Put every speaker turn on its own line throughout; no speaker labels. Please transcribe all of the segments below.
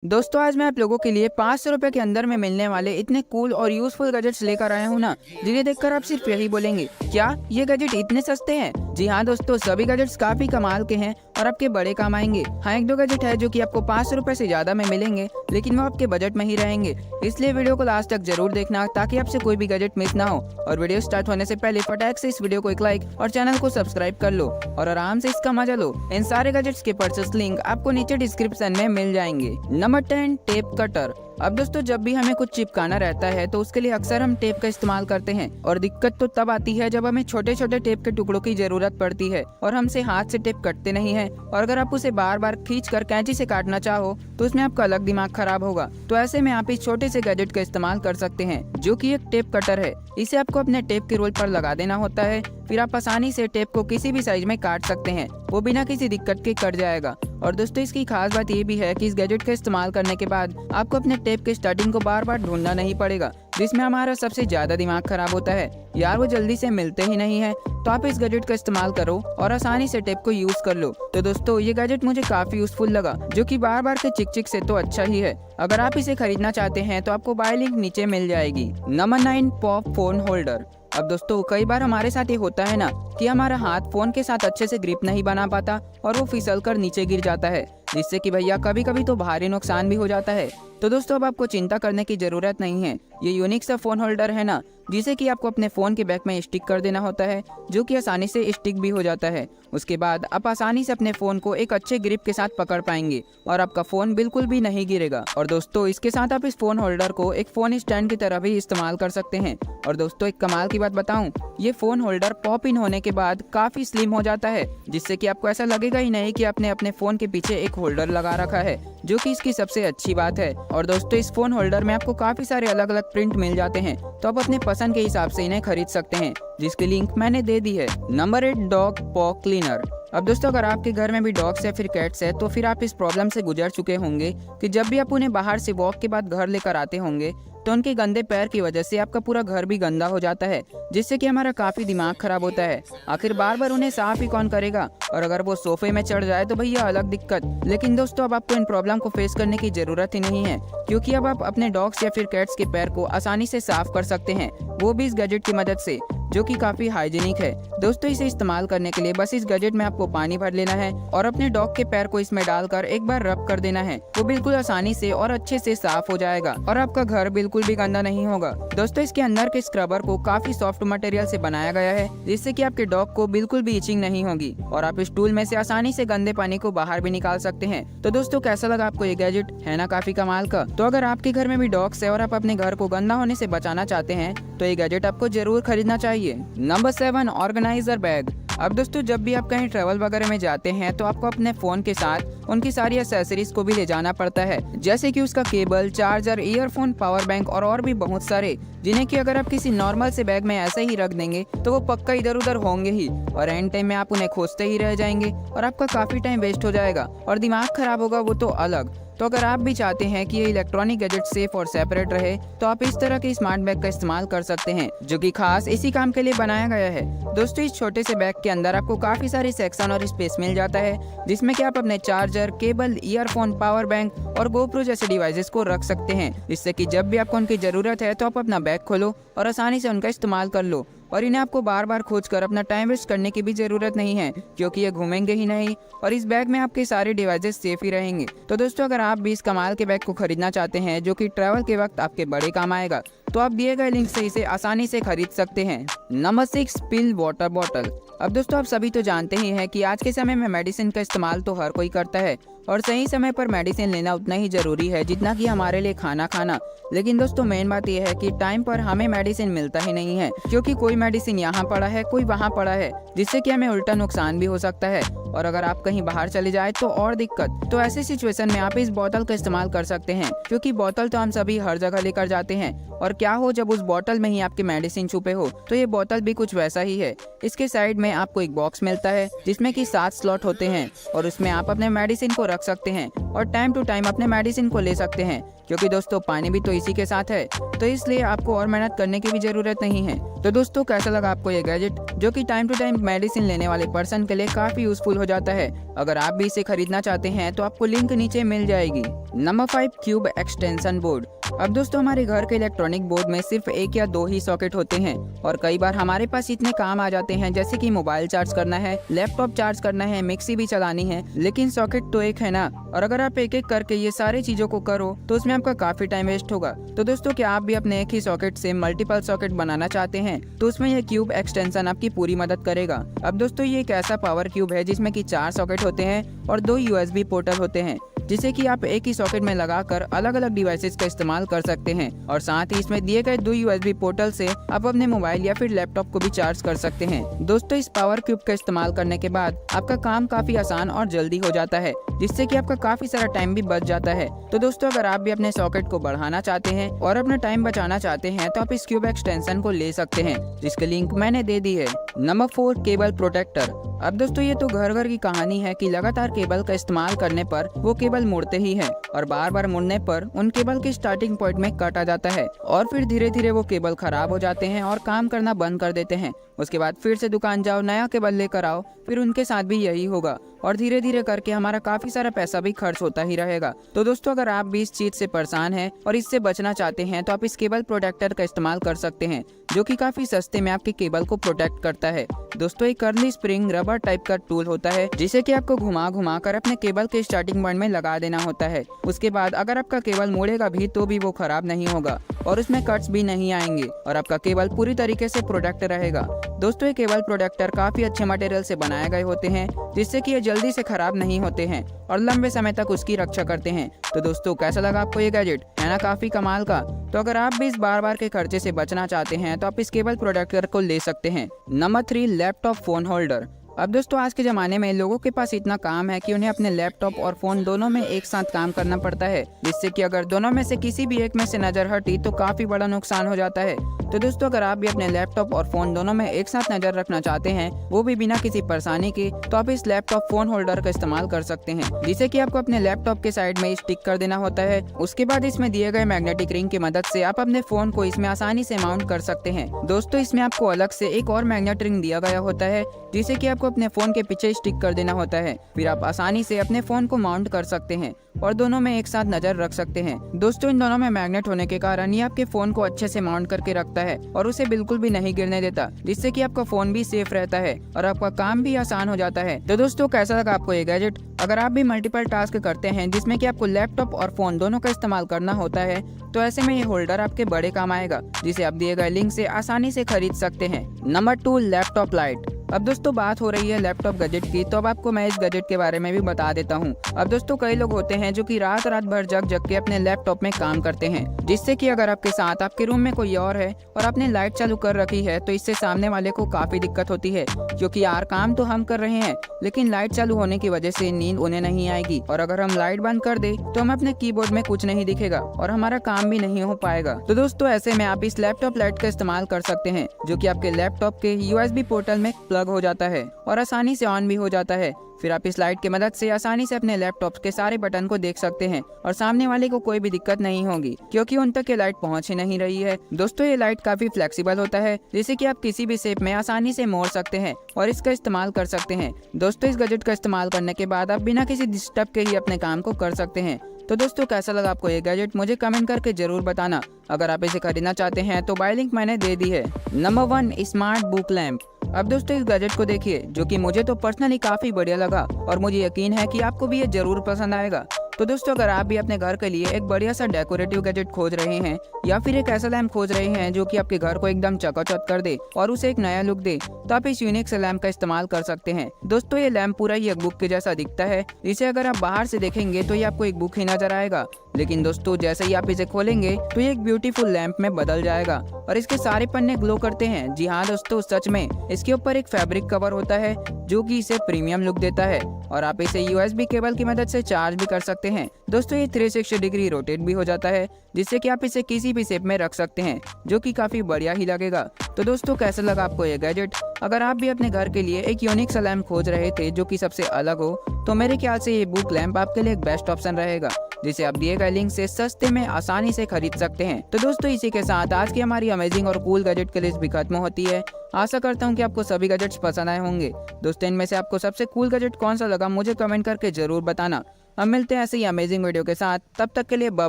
दोस्तों आज मैं आप लोगों के लिए 500 रुपए के अंदर में मिलने वाले इतने कूल और यूजफुल गैजेट्स लेकर आया हूँ ना, जिन्हें देखकर आप सिर्फ यही बोलेंगे, क्या ये गैजेट इतने सस्ते हैं। जी हाँ दोस्तों, सभी गैजेट्स काफी कमाल के हैं और आपके बड़े काम आएंगे। हाँ, एक दो गैजेट है जो कि आपको 500 रुपए से ज्यादा में मिलेंगे, लेकिन वो आपके बजट में ही रहेंगे। इसलिए वीडियो को लास्ट तक जरूर देखना ताकि आपसे कोई भी गैजेट मिस ना हो। और वीडियो स्टार्ट होने से पहले फटाक से इस वीडियो को एक लाइक और चैनल को सब्सक्राइब कर लो और आराम से इसका मजा लो। इन सारे गैजेट्स के परचेस लिंक आपको नीचे डिस्क्रिप्शन में मिल जाएंगे। Number 10, tape cutter. अब दोस्तों जब भी हमें कुछ चिपकाना रहता है तो उसके लिए अक्सर हम टेप का इस्तेमाल करते हैं, और दिक्कत तो तब आती है जब हमें छोटे छोटे टेप के टुकड़ों की जरूरत पड़ती है और हमसे हाथ से टेप कटते नहीं है, और अगर आप उसे बार बार खींच कर कैंची से काटना चाहो तो उसमें आपका अलग दिमाग खराब होगा। तो ऐसे में आप इस छोटे से गैजेट का इस्तेमाल कर सकते हैं, जो कि एक टेप कटर है। इसे आपको अपने टेप के रोल पर लगा देना होता है, फिर आप आसानी से टेप को किसी भी साइज में काट सकते हैं, वो बिना किसी दिक्कत के कट जाएगा। और दोस्तों इसकी खास बात ये भी है कि इस गैजेट का इस्तेमाल करने के बाद आपको अपने टेप के स्टार्टिंग को बार बार ढूंढना नहीं पड़ेगा, जिसमें हमारा सबसे ज्यादा दिमाग खराब होता है यार, वो जल्दी से मिलते ही नहीं है। तो आप इस गैजेट का इस्तेमाल करो और आसानी से टेप को यूज कर लो। तो दोस्तों ये गैजेट मुझे काफी यूजफुल लगा, जो कि बार बार के चिक चिक से तो अच्छा ही है। अगर आप इसे खरीदना चाहते हैं तो आपको बाय लिंक नीचे मिल जाएगी। Number 9, pop phone holder. अब दोस्तों कई बार हमारे साथ ये होता है ना कि हमारा हाथ फोन के साथ अच्छे से ग्रिप नहीं बना पाता और वो फिसल कर नीचे गिर जाता है, जिससे कि भैया कभी कभी तो भारी नुकसान भी हो जाता है। तो दोस्तों अब आपको चिंता करने की जरूरत नहीं है। ये यूनिक सा फोन होल्डर है ना, जिसे कि आपको अपने फोन के बैक में स्टिक कर देना होता है, जो कि आसानी से स्टिक भी हो जाता है। उसके बाद आप आसानी से अपने फोन को एक अच्छे ग्रिप के साथ पकड़ पाएंगे और आपका फोन बिल्कुल भी नहीं गिरेगा। और दोस्तों इसके साथ आप इस फोन होल्डर को एक फोन स्टैंड की तरह भी इस्तेमाल कर सकते हैं। और दोस्तों एक कमाल की बात बताऊं, ये फोन होल्डर पॉप इन होने के बाद काफी स्लिम हो जाता है, जिससे कि आपको ऐसा लगेगा ही नहीं कि आपने अपने फोन के पीछे एक होल्डर लगा रखा है, जो कि इसकी सबसे अच्छी बात है। और दोस्तों इस फोन होल्डर में आपको काफी सारे अलग अलग प्रिंट मिल जाते हैं, तो आप अपने पसंद के हिसाब से इन्हें खरीद सकते हैं, जिसकी लिंक मैंने दे दी है। नंबर 8, डॉग पॉ क्लीनर। अब दोस्तों अगर आपके घर में भी डॉग्स या फिर कैट्स है तो फिर आप इस प्रॉब्लम से गुजर चुके होंगे कि जब भी आप उन्हें बाहर से वॉक के बाद घर लेकर आते होंगे तो उनके गंदे पैर की वजह से आपका पूरा घर भी गंदा हो जाता है, जिससे कि हमारा काफी दिमाग खराब होता है। आखिर बार बार उन्हें साफ ही कौन करेगा, और अगर वो सोफे में चढ़ जाए तो भैया अलग दिक्कत। लेकिन दोस्तों अब आपको इन प्रॉब्लम को फेस करने की जरूरत ही नहीं है, क्योंकि अब आप अपने डॉग्स या फिर कैट्स के पैर को आसानी से साफ कर सकते हैं, वो भी इस गैजेट की मदद से, जो कि काफी हाइजीनिक है। दोस्तों इसे इस्तेमाल करने के लिए बस इस गैजेट में आपको पानी भर लेना है और अपने डॉग के पैर को इसमें डालकर एक बार रब कर देना है। वो बिल्कुल आसानी से और अच्छे से साफ हो जाएगा और आपका घर बिल्कुल भी गंदा नहीं होगा। दोस्तों इसके अंदर के स्क्रबर को काफी सॉफ्ट मटेरियल से बनाया गया है, जिससे कि आपके डॉग को बिल्कुल भी इचिंग नहीं होगी, और आप इस टूल में से आसानी से गंदे पानी को बाहर भी निकाल सकते हैं। तो दोस्तों कैसा लगा आपको ये गैजेट, है ना काफी कमाल का। तो अगर आपके घर में भी डॉग्स है और आप अपने घर को गंदा होने से बचाना चाहते हैं तो ये गैजेट आपको जरूर खरीदना चाहिए। Number 7, organiser bag. अब दोस्तों जब भी आप कहीं ट्रैवल वगैरह में जाते हैं तो आपको अपने फोन के साथ उनकी सारी एक्सेसरीज को भी ले जाना पड़ता है, जैसे कि उसका cable, charger, earphone, power bank और भी बहुत सारे, जिन्हें कि अगर आप किसी नॉर्मल से बैग में ऐसे ही रख देंगे तो वो पक्का इधर उधर होंगे ही, और एंड टाइम में आप उन्हें खोजते ही रह जाएंगे और आपका काफी टाइम वेस्ट हो जाएगा और दिमाग खराब होगा, वो तो अलग। तो अगर आप भी चाहते हैं कि ये इलेक्ट्रॉनिक गैजेट सेफ और सेपरेट रहे तो आप इस तरह के स्मार्ट बैग का इस्तेमाल कर सकते हैं, जो कि खास इसी काम के लिए बनाया गया है। दोस्तों इस छोटे से बैग के अंदर आपको काफी सारे सेक्शन और स्पेस मिल जाता है, जिसमें कि आप अपने charger, cable, earphone, power bank और गोप्रो जैसे डिवाइसेस को रख सकते हैं, जिससे कि जब भी आपको उनकी जरूरत है तो आप अपना बैग खोलो और आसानी से उनका इस्तेमाल कर लो, और इन्हें आपको बार बार खोज कर अपना टाइम वेस्ट करने की भी जरूरत नहीं है, क्योंकि ये घूमेंगे ही नहीं और इस बैग में आपके सारे डिवाइसेस सेफ ही रहेंगे। तो दोस्तों अगर आप भी इस कमाल के बैग को खरीदना चाहते हैं, जो कि ट्रैवल के वक्त आपके बड़े काम आएगा, तो आप दिए गए लिंक से इसे आसानी से खरीद सकते हैं। नंबर 6, पिल वाटर बॉटल। अब दोस्तों आप सभी तो जानते ही हैं कि आज के समय में मेडिसिन का इस्तेमाल तो हर कोई करता है, और सही समय पर मेडिसिन लेना उतना ही जरूरी है जितना कि हमारे लिए खाना खाना। लेकिन दोस्तों मेन बात यह है कि टाइम पर हमें मेडिसिन मिलता ही नहीं है, क्योंकि कोई मेडिसिन यहाँ पड़ा है, कोई वहाँ पड़ा है, जिससे कि हमें उल्टा नुकसान भी हो सकता है, और अगर आप कहीं बाहर चले जाए तो और दिक्कत। तो ऐसी सिचुएशन में आप इस बोतल का इस्तेमाल कर सकते हैं, क्योंकि बोतल तो हम सभी हर जगह लेकर जाते हैं, और क्या हो जब उस बोतल में ही आपके मेडिसिन छुपे हो, तो ये बोतल भी कुछ वैसा ही है। इसके साइड में आपको एक बॉक्स मिलता है जिसमें कि 7 स्लॉट होते हैं, और उसमें आप अपने मेडिसिन को रख सकते हैं और टाइम टू टाइम अपने मेडिसिन को ले सकते हैं, क्योंकि दोस्तों पानी भी तो इसी के साथ है, तो इसलिए आपको और मेहनत करने की भी जरूरत नहीं है। तो दोस्तों कैसा लगा आपको ये गैजेट, जो कि टाइम टू टाइम मेडिसिन लेने वाले पर्सन के लिए काफी यूजफुल हो जाता है। अगर आप भी इसे खरीदना चाहते हैं तो आपको लिंक नीचे मिल जाएगी। Number 5, cube extension board. अब दोस्तों हमारे घर के इलेक्ट्रॉनिक बोर्ड में सिर्फ 1 या 2 ही सॉकेट होते हैं और कई बार हमारे पास इतने काम आ जाते हैं, जैसे कि मोबाइल चार्ज करना है, लैपटॉप चार्ज करना है, मिक्सी भी चलानी है, लेकिन सॉकेट तो एक है ना। और अगर आप एक एक करके ये सारी चीजों को करो तो उसमें आपका काफी टाइम वेस्ट होगा। तो दोस्तों क्या आप भी अपने एक ही सॉकेट से मल्टीपल सॉकेट बनाना चाहते हैं तो उसमें यह क्यूब एक्सटेंशन आपकी पूरी मदद करेगा। अब दोस्तों ये एक ऐसा पावर क्यूब है जिसमें कि 4 सॉकेट होते हैं और 2 USB पोर्टल होते हैं, जिसे कि आप एक ही सॉकेट में लगाकर अलग अलग डिवाइसेस का इस्तेमाल कर सकते हैं। और साथ ही इसमें दिए गए 2 USB पोर्टल से आप अपने मोबाइल या फिर लैपटॉप को भी चार्ज कर सकते हैं। दोस्तों इस पावर क्यूब का इस्तेमाल करने के बाद आपका काम काफी आसान और जल्दी हो जाता है, जिससे कि आपका काफी सारा टाइम भी बच जाता है। तो दोस्तों अगर आप भी अपने सॉकेट को बढ़ाना चाहते हैं और अपना टाइम बचाना चाहते हैं तो आप इस क्यूब एक्सटेंशन को ले सकते हैं, जिसकी लिंक मैंने दे दी है। Number 4, cable protector. अब दोस्तों ये तो घर घर की कहानी है कि लगातार केबल का इस्तेमाल करने पर वो केबल मुड़ते ही हैं और बार बार मुड़ने पर उन केबल के स्टार्टिंग पॉइंट में कट आ जाता है और फिर धीरे धीरे वो केबल खराब हो जाते हैं और काम करना बंद कर देते हैं। उसके बाद फिर से दुकान जाओ, नया केबल लेकर आओ, फिर उनके साथ भी यही होगा और धीरे धीरे करके हमारा काफी सारा पैसा भी खर्च होता ही रहेगा। तो दोस्तों अगर आप भी इस चीज से परेशान हैं और इससे बचना चाहते हैं तो आप इस केबल प्रोटेक्टर का इस्तेमाल कर सकते हैं, जो कि काफी सस्ते में आपके केबल को प्रोटेक्ट करता है। दोस्तों एक कर्ली स्प्रिंग रबर टाइप का टूल होता है, जिसे कि आपको घुमा घुमा कर अपने केबल के स्टार्टिंग पॉइंट में लगा देना होता है। उसके बाद अगर आपका केबल मुड़ेगा भी तो भी वो खराब नहीं होगा और उसमें कट्स भी नहीं आएंगे और आपका केबल पूरी तरीके से प्रोटेक्ट रहेगा। दोस्तों ये केबल प्रोटेक्टर काफी अच्छे मटेरियल से बनाए गए होते हैं, जिससे कि ये जल्दी से खराब नहीं होते हैं और लंबे समय तक उसकी रक्षा करते हैं। तो दोस्तों कैसा लगा आपको ये गैजेट, है ना काफी कमाल का। तो अगर आप भी इस बार बार के खर्चे से बचना चाहते हैं तो आप इस केबल प्रोटेक्टर को ले सकते हैं। Number 3, laptop phone holder. अब दोस्तों आज के ज़माने में लोगों के पास इतना काम है कि उन्हें अपने लैपटॉप और फ़ोन दोनों में एक साथ काम करना पड़ता है, जिससे कि अगर दोनों में से किसी भी एक में से नज़र हटी तो काफ़ी बड़ा नुकसान हो जाता है। तो दोस्तों अगर आप भी अपने लैपटॉप और फ़ोन दोनों में एक साथ नज़र रखना चाहते हैं, वो भी बिना किसी परेशानी के, तो आप इस लैपटॉप फ़ोन होल्डर का इस्तेमाल कर सकते हैं, जिसे कि आपको अपने लैपटॉप के साइड में स्टिक कर देना होता है। उसके बाद इसमें दिए गए मैग्नेटिक रिंग की मदद से आप अपने फ़ोन को इसमें आसानी से माउंट कर सकते हैं। दोस्तों इसमें आपको अलग से एक और मैग्नेट रिंग दिया गया होता है, जिसे कि आपको अपने फ़ोन के पीछे स्टिक कर देना होता है। फिर आप आसानी से अपने फ़ोन को माउंट कर सकते हैं और दोनों में एक साथ नजर रख सकते हैं। दोस्तों इन दोनों में मैग्नेट होने के कारण ये आपके फोन को अच्छे से माउंट करके रखता है और उसे बिल्कुल भी नहीं गिरने देता, जिससे कि आपका फोन भी सेफ रहता है और आपका काम भी आसान हो जाता है। तो दोस्तों कैसा लगा आपको ये गैजेट? अगर आप भी मल्टीपल टास्क करते हैं जिसमें कि आपको लैपटॉप और फोन दोनों का इस्तेमाल करना होता है, तो ऐसे में ये होल्डर आपके बड़े काम आएगा, जिसे आप दिए गए लिंक से आसानी से खरीद सकते हैं। Number 2, laptop light. अब दोस्तों बात हो रही है लैपटॉप गैजेट की, तो अब आपको मैं इस गैजेट के बारे में भी बता देता हूँ। अब दोस्तों कई लोग होते हैं जो कि रात रात भर जग जग के अपने लैपटॉप में काम करते हैं, जिससे कि अगर आपके साथ आपके रूम में कोई और है और आपने लाइट चालू कर रखी है तो इससे सामने वाले को काफी दिक्कत होती है, क्योंकि यार काम तो हम कर रहे हैं लेकिन लाइट चालू होने की वजह से नींद उन्हें नहीं आएगी और अगर हम लाइट बंद कर दे तो हम अपने कीबोर्ड में कुछ नहीं दिखेगा और हमारा काम भी नहीं हो पाएगा। तो दोस्तों ऐसे में आप इस लैपटॉप लाइट का इस्तेमाल कर सकते हैं, जो कि आपके लैपटॉप के USB पोर्टल में प्लग हो जाता है और आसानी से ऑन भी हो जाता है। फिर आप इस लाइट की मदद से आसानी से अपने लैपटॉप के सारे बटन को देख सकते हैं और सामने वाले को कोई भी दिक्कत नहीं होगी, क्योंकि उन तक ये लाइट पहुंच ही नहीं रही है। दोस्तों ये लाइट काफी फ्लेक्सिबल होता है, जिसे कि आप किसी भी शेप में आसानी से मोड़ सकते हैं और इसका इस्तेमाल कर सकते हैं। दोस्तों इस गैजेट का इस्तेमाल करने के बाद आप बिना किसी डिस्टर्ब के ही अपने काम को कर सकते हैं। तो दोस्तों कैसा लगा आपको ये गैजेट, मुझे कमेंट करके जरूर बताना। अगर आप इसे खरीदना चाहते हैं तो बाय लिंक मैंने दे दी है। Number 1, smart book lamp. अब दोस्तों इस गैजेट को देखिए, जो कि मुझे तो पर्सनली काफी बढ़िया लगा और मुझे यकीन है कि आपको भी ये जरूर पसंद आएगा। तो दोस्तों अगर आप भी अपने घर के लिए एक बढ़िया सा डेकोरेटिव गैजेट खोज रहे हैं या फिर एक ऐसा लैंप खोज रहे हैं जो कि आपके घर को एकदम चकाचौंध कर दे और उसे एक नया लुक दे, तो आप इस यूनिक से लैंप का इस्तेमाल कर सकते हैं। दोस्तों ये लैंप पूरा ही एक बुक के जैसा दिखता है, इसे अगर आप बाहर से देखेंगे तो ये आपको एक बुक ही नजर आएगा, लेकिन दोस्तों जैसे ही आप इसे खोलेंगे तो ये एक ब्यूटीफुल लैंप में बदल जाएगा और इसके सारे पन्ने ग्लो करते हैं। जी हाँ दोस्तों सच में, इसके ऊपर एक फैब्रिक कवर होता है जो कि इसे प्रीमियम लुक देता है और आप इसे USB केबल की मदद से चार्ज भी कर सकते हैं। दोस्तों ये 360 डिग्री रोटेट भी हो जाता है, जिससे कि आप इसे किसी भी शेप में रख सकते हैं, जो कि काफी बढ़िया ही लगेगा। तो दोस्तों कैसा लगा आपको ये गैजेट? अगर आप भी अपने घर के लिए एक यूनिक सा लैंप खोज रहे थे जो कि सबसे अलग हो, तो मेरे ख्याल से ये बुक लैंप आपके लिए एक बेस्ट ऑप्शन रहेगा। जिसे आप दिए गए लिंक से सस्ते में आसानी से खरीद सकते हैं। तो दोस्तों इसी के साथ आज की हमारी अमेजिंग और कूल गैजेट की लिस्ट भी खत्म होती है। आशा करता हूँ कि आपको सभी गैजेट्स पसंद आए होंगे। दोस्तों इनमें से आपको सबसे कूल गैजेट कौन सा लगा मुझे कमेंट करके जरूर बताना। हम मिलते हैं ऐसे ही अमेजिंग वीडियो के साथ, तब तक के लिए बाय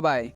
बाय।